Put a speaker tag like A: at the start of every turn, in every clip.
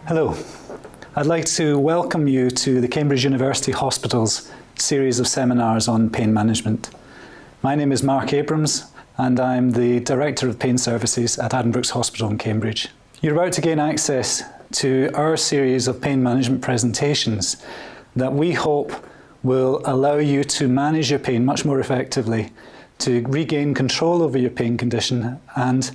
A: Hello. I'd like to welcome you to the Cambridge University Hospital's series of seminars on pain management. My name is Mark Abrams and I'm the Director of Pain Services at Addenbrooke's Hospital in Cambridge. You're about to gain access to our series of pain management presentations that we hope will allow you to manage your pain much more effectively, to regain control over your pain condition and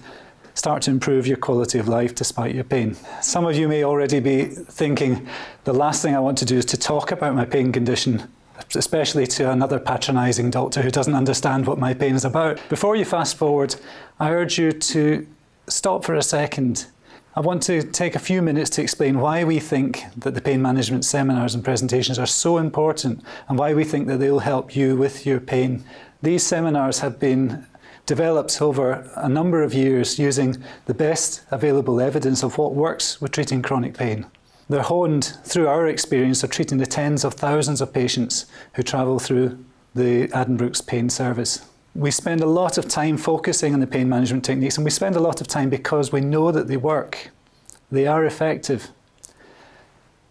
A: start to improve your quality of life despite your pain. Some of you may already be thinking, the last thing I want to do is to talk about my pain condition, especially to another patronising doctor who doesn't understand what my pain is about. Before you fast forward, I urge you to stop for a second. I want to take a few minutes to explain why we think that the pain management seminars and presentations are so important and why we think that they'll help you with your pain. These seminars have been developed over a number of years using the best available evidence of what works with treating chronic pain. They're honed through our experience of treating the tens of thousands of patients who travel through the Addenbrooke's pain service. We spend a lot of time focusing on the pain management techniques, and we spend a lot of time because we know that they work. They are effective.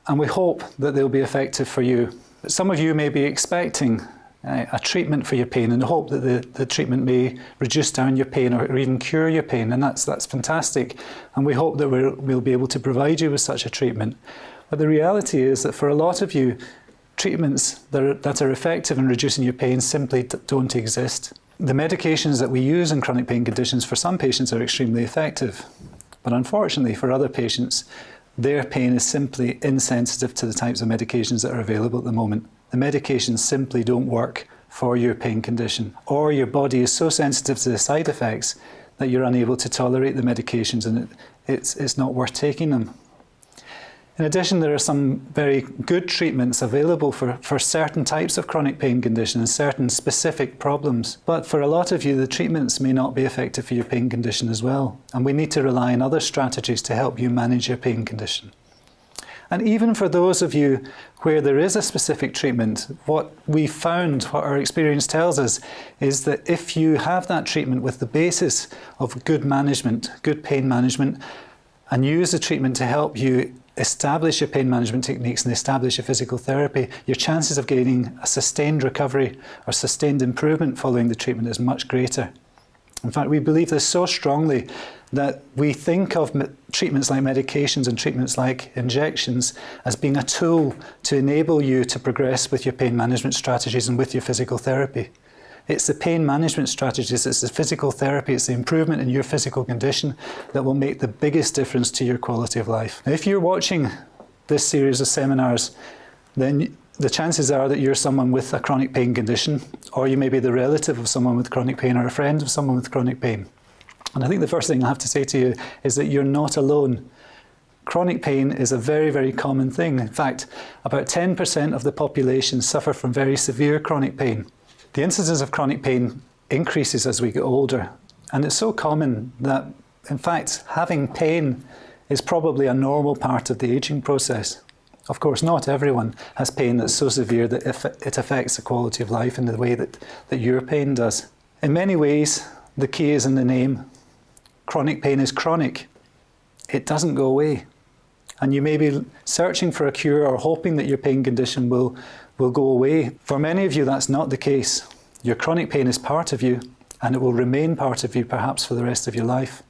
A: And we hope that they'll be effective for you. But some of you may be expecting a treatment for your pain and hope that the treatment may reduce down your pain or even cure your pain, and that's fantastic. And we hope that we'll be able to provide you with such a treatment. But the reality is that for a lot of you, treatments that are effective in reducing your pain simply don't exist. The medications that we use in chronic pain conditions for some patients are extremely effective, but unfortunately for other patients, their pain is simply insensitive to the types of medications that are available at the moment. The medications simply don't work for your pain condition, or your body is so sensitive to the side effects that you're unable to tolerate the medications and it's not worth taking them. In addition, there are some very good treatments available for certain types of chronic pain conditions, certain specific problems. But for a lot of you, the treatments may not be effective for your pain condition as well. And we need to rely on other strategies to help you manage your pain condition. And even for those of you where there is a specific treatment, what we found, what our experience tells us, is that if you have that treatment with the basis of good management, good pain management, and use the treatment to help you establish your pain management techniques and establish your physical therapy, your chances of gaining a sustained recovery or sustained improvement following the treatment is much greater. In fact, we believe this so strongly that we think of treatments like medications and treatments like injections as being a tool to enable you to progress with your pain management strategies and with your physical therapy. It's the pain management strategies, it's the physical therapy, it's the improvement in your physical condition that will make the biggest difference to your quality of life. Now, if you're watching this series of seminars, then the chances are that you're someone with a chronic pain condition, or you may be the relative of someone with chronic pain or a friend of someone with chronic pain. And I think the first thing I have to say to you is that you're not alone. Chronic pain is a very, very common thing. In fact, about 10% of the population suffer from very severe chronic pain. The incidence of chronic pain increases as we get older, and it's so common that, in fact, having pain is probably a normal part of the aging process. Of course, not everyone has pain that's so severe that it affects the quality of life in the way that your pain does. In many ways, the key is in the name. Chronic pain is chronic. It doesn't go away. And you may be searching for a cure or hoping that your pain condition will go away. For many of you, that's not the case. Your chronic pain is part of you, and it will remain part of you perhaps for the rest of your life.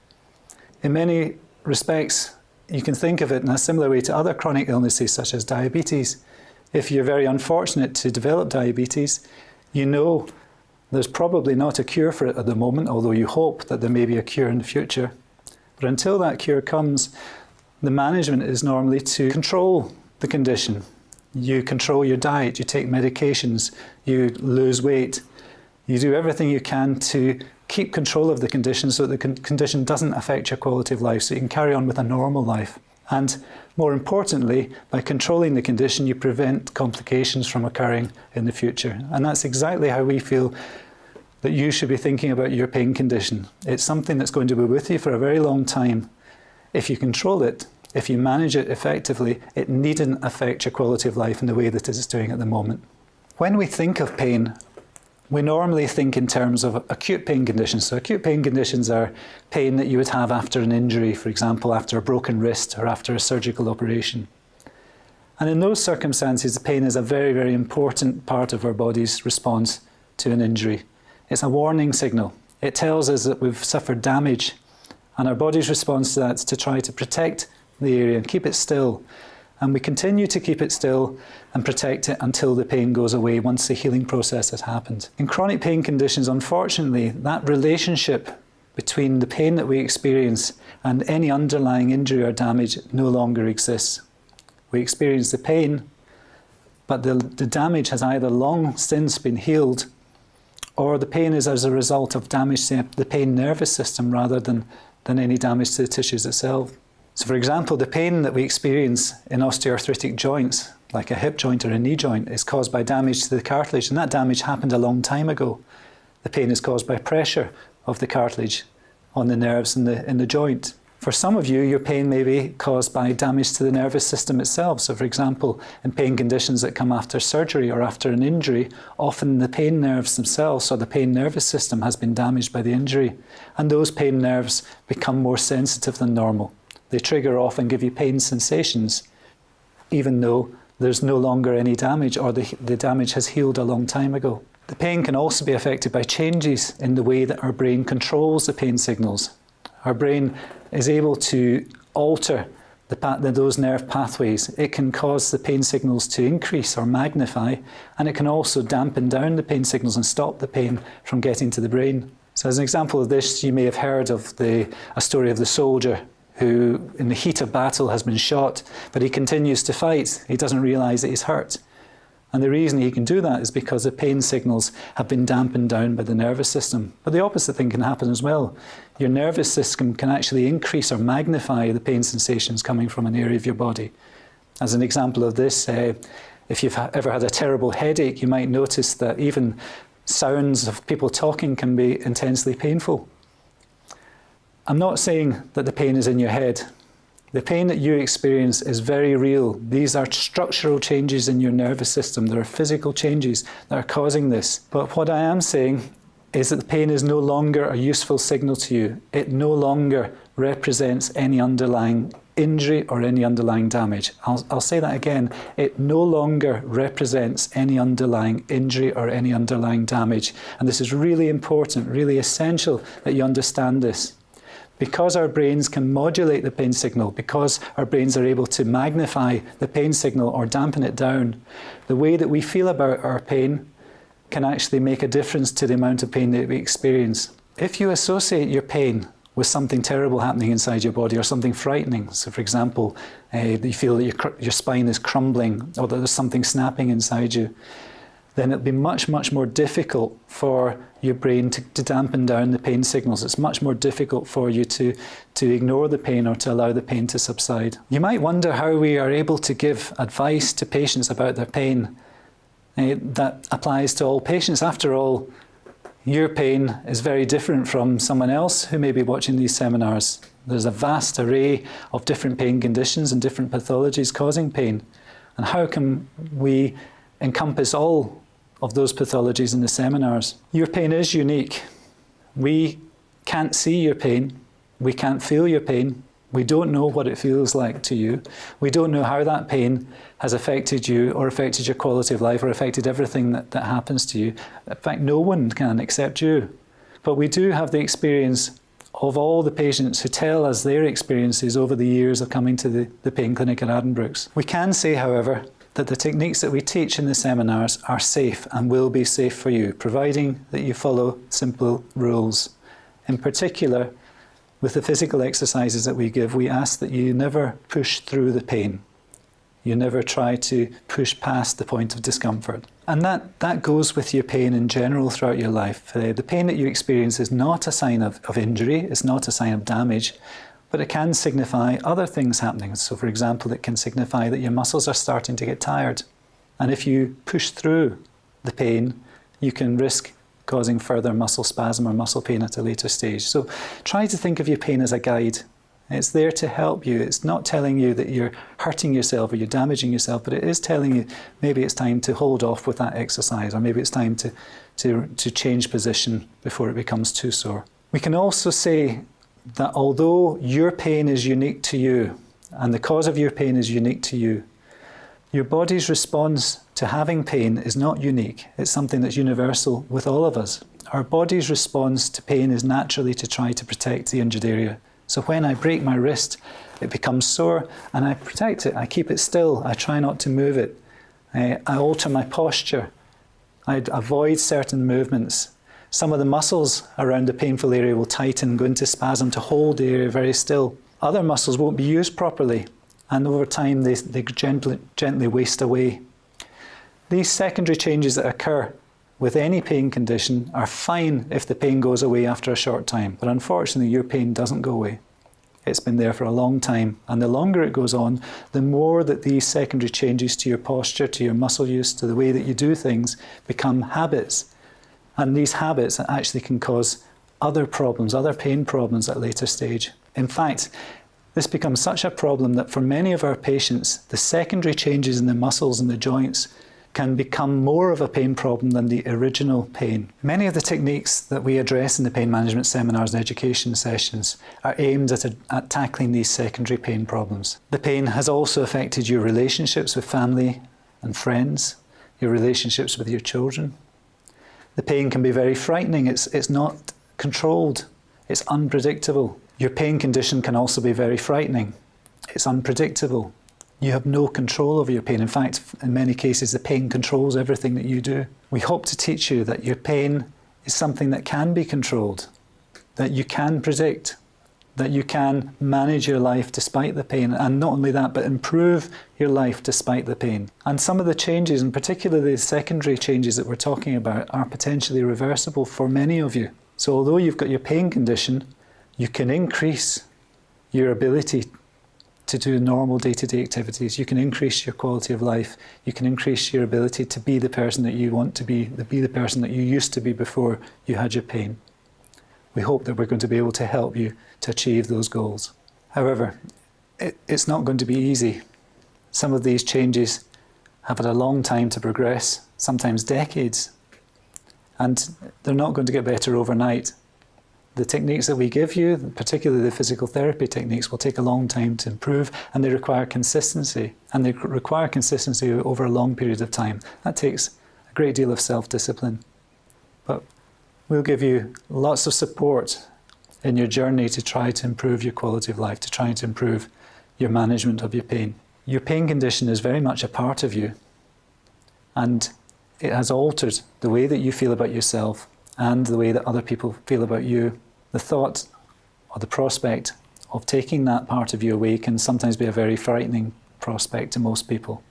A: In many respects, you can think of it in a similar way to other chronic illnesses such as diabetes. If you're very unfortunate to develop diabetes, you know there's probably not a cure for it at the moment, although you hope that there may be a cure in the future. But until that cure comes, the management is normally to control the condition. You control your diet, you take medications, you lose weight. You do everything you can to keep control of the condition so that the condition doesn't affect your quality of life, so you can carry on with a normal life. And more importantly, by controlling the condition, you prevent complications from occurring in the future. And that's exactly how we feel that you should be thinking about your pain condition. It's something that's going to be with you for a very long time. If you control it, if you manage it effectively, it needn't affect your quality of life in the way that it is doing at the moment. When we think of pain, We normally think in terms of acute pain conditions. So acute pain conditions are pain that you would have after an injury, for example, after a broken wrist or after a surgical operation. And in those circumstances, the pain is a very, very important part of our body's response to an injury. It's a warning signal. It tells us that we've suffered damage, and our body's response to that is to try to protect the area and keep it still. And we continue to keep it still and protect it until the pain goes away, once the healing process has happened. In chronic pain conditions, unfortunately, that relationship between the pain that we experience and any underlying injury or damage no longer exists. We experience the pain, but the damage has either long since been healed, or the pain is as a result of damage to the pain nervous system rather than any damage to the tissues itself. So for example, the pain that we experience in osteoarthritic joints, like a hip joint or a knee joint, is caused by damage to the cartilage, and that damage happened a long time ago. The pain is caused by pressure of the cartilage on the nerves in the joint. For some of you, your pain may be caused by damage to the nervous system itself. So for example, in pain conditions that come after surgery or after an injury, often the pain nerves themselves or the pain nervous system has been damaged by the injury, and those pain nerves become more sensitive than normal. They trigger off and give you pain sensations, even though there's no longer any damage, or the damage has healed a long time ago. The pain can also be affected by changes in the way that our brain controls the pain signals. Our brain is able to alter those nerve pathways. It can cause the pain signals to increase or magnify, and it can also dampen down the pain signals and stop the pain from getting to the brain. So as an example of this, you may have heard of a story of the soldier who in the heat of battle has been shot, but he continues to fight. He doesn't realise that he's hurt. And the reason he can do that is because the pain signals have been dampened down by the nervous system. But the opposite thing can happen as well. Your nervous system can actually increase or magnify the pain sensations coming from an area of your body. As an example of this, if you've ever had a terrible headache, you might notice that even sounds of people talking can be intensely painful. I'm not saying that the pain is in your head. The pain that you experience is very real. These are structural changes in your nervous system. There are physical changes that are causing this. But what I am saying is that the pain is no longer a useful signal to you. It no longer represents any underlying injury or any underlying damage. I'll say that again. It no longer represents any underlying injury or any underlying damage. And this is really important, really essential that you understand this. Because our brains can modulate the pain signal, because our brains are able to magnify the pain signal or dampen it down, the way that we feel about our pain can actually make a difference to the amount of pain that we experience. If you associate your pain with something terrible happening inside your body or something frightening, so for example, you feel that your spine is crumbling or that there's something snapping inside you, then it'll be much, much more difficult for your brain to dampen down the pain signals. It's much more difficult for you to ignore the pain or to allow the pain to subside. You might wonder how we are able to give advice to patients about their pain. That applies to all patients. After all, your pain is very different from someone else who may be watching these seminars. There's a vast array of different pain conditions and different pathologies causing pain. And how can we encompass all of those pathologies in the seminars? Your pain is unique. We can't see your pain. We can't feel your pain. We don't know what it feels like to you. We don't know how that pain has affected you or affected your quality of life or affected everything that happens to you. In fact, no one can except you. But we do have the experience of all the patients who tell us their experiences over the years of coming to the pain clinic at Addenbrooke's. We can say, however, that the techniques that we teach in the seminars are safe and will be safe for you, providing that you follow simple rules. In particular, with the physical exercises that we give, we ask that you never push through the pain. You never try to push past the point of discomfort. And that goes with your pain in general throughout your life. The pain that you experience is not a sign of injury, it's not a sign of damage, but it can signify other things happening. So for example, it can signify that your muscles are starting to get tired. And if you push through the pain, you can risk causing further muscle spasm or muscle pain at a later stage. So try to think of your pain as a guide. It's there to help you. It's not telling you that you're hurting yourself or you're damaging yourself, but it is telling you maybe it's time to hold off with that exercise, or maybe it's time to change position before it becomes too sore. We can also say that although your pain is unique to you, and the cause of your pain is unique to you, your body's response to having pain is not unique. It's something that's universal with all of us. Our body's response to pain is naturally to try to protect the injured area. So when I break my wrist, it becomes sore and I protect it. I keep it still. I try not to move it. I alter my posture. I avoid certain movements. Some of the muscles around the painful area will tighten, go into spasm to hold the area very still. Other muscles won't be used properly, and over time they gently waste away. These secondary changes that occur with any pain condition are fine if the pain goes away after a short time, but unfortunately your pain doesn't go away. It's been there for a long time, and the longer it goes on, the more that these secondary changes to your posture, to your muscle use, to the way that you do things become habits. And these habits actually can cause other problems, other pain problems at a later stage. In fact, this becomes such a problem that for many of our patients, the secondary changes in the muscles and the joints can become more of a pain problem than the original pain. Many of the techniques that we address in the pain management seminars and education sessions are aimed at tackling these secondary pain problems. The pain has also affected your relationships with family and friends, your relationships with your children. The pain can be very frightening. It's not controlled. It's unpredictable. Your pain condition can also be very frightening. It's unpredictable. You have no control over your pain. In fact, in many cases, the pain controls everything that you do. We hope to teach you that your pain is something that can be controlled, that you can predict, that you can manage your life despite the pain, and not only that, but improve your life despite the pain. And some of the changes, and particularly the secondary changes that we're talking about, are potentially reversible for many of you. So although you've got your pain condition, you can increase your ability to do normal day-to-day activities. You can increase your quality of life. You can increase your ability to be the person that you want to be the person that you used to be before you had your pain. We hope that we're going to be able to help you to achieve those goals. However, it's not going to be easy. Some of these changes have had a long time to progress, sometimes decades, and they're not going to get better overnight. The techniques that we give you, particularly the physical therapy techniques, will take a long time to improve, and they require consistency. And they require consistency over a long period of time. That takes a great deal of self-discipline. But we'll give you lots of support in your journey to try to improve your quality of life, to try to improve your management of your pain. Your pain condition is very much a part of you, and it has altered the way that you feel about yourself and the way that other people feel about you. The thought or the prospect of taking that part of you away can sometimes be a very frightening prospect to most people.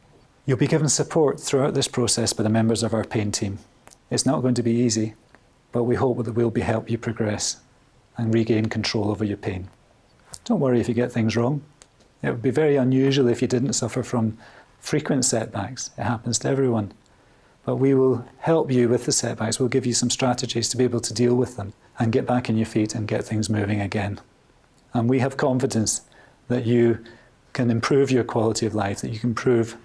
A: You'll be given support throughout this process by the members of our pain team. It's not going to be easy, but we hope that we'll help you progress and regain control over your pain. Don't worry if you get things wrong. It would be very unusual if you didn't suffer from frequent setbacks. It happens to everyone. But we will help you with the setbacks. We'll give you some strategies to be able to deal with them and get back on your feet and get things moving again. And we have confidence that you can improve your quality of life, that you can improve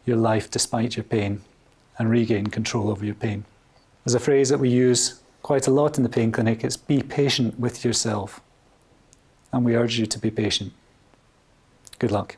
A: your life despite your pain and regain control over your pain. There's a phrase that we use quite a lot in the pain clinic. It's be patient with yourself. And we urge you to be patient. Good luck.